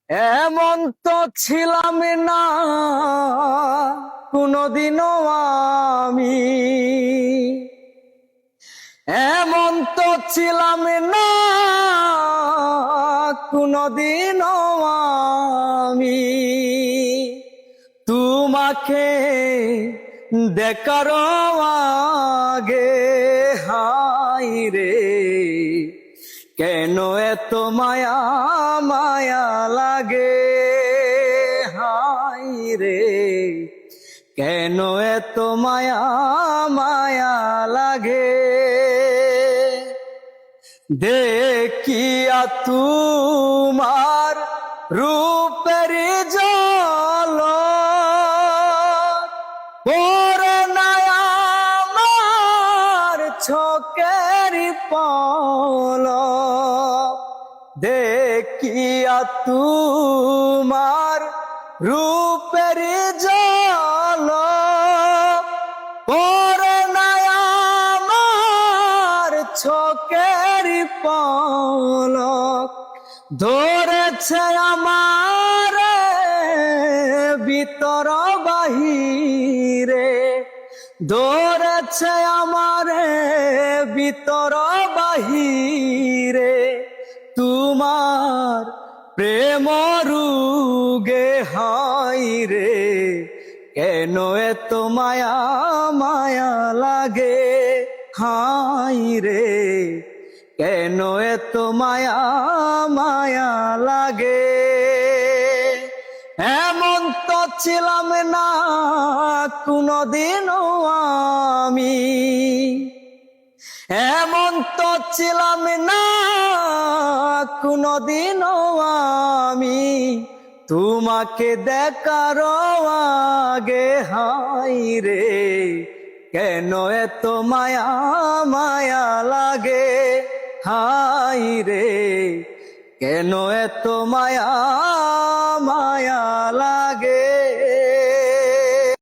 এমন তো ছিলাম না কোনদিনও আমি, এমন তো ছিলাম না কোনদিনও আমি। তোমাকে দেখার আগে হাই রে, কেন এত মায়া মায়া লাগে। হাই রে, কেন এত মায়া মায়া লাগে। দেখিয়া তোমার রূপের ঝলক পড়ে না আমার চোখের পলক। দেখিয়া তোমার রূপের ঝলক পড়ে না আমার চোখের পলক। ধরেছে আমার ভিতর বাহিরে, ধরেছে আমার ভিতর বাহিরে তোমার প্রেম রুগে। হাই রে, কেন এত মায়া মায়া লাগে। হাই রে, কেন এত মায়া মায়া লাগে। এমন তো ছিলাম না কোনদিনও আমি, এমন তো ছিলাম না কোনদিনও আমি। তোমাকে দেখার আগে হাই রে, কেন এত মায়া মায়া লাগে। হাই রে, কেন এত মায়া মায়া লাগে।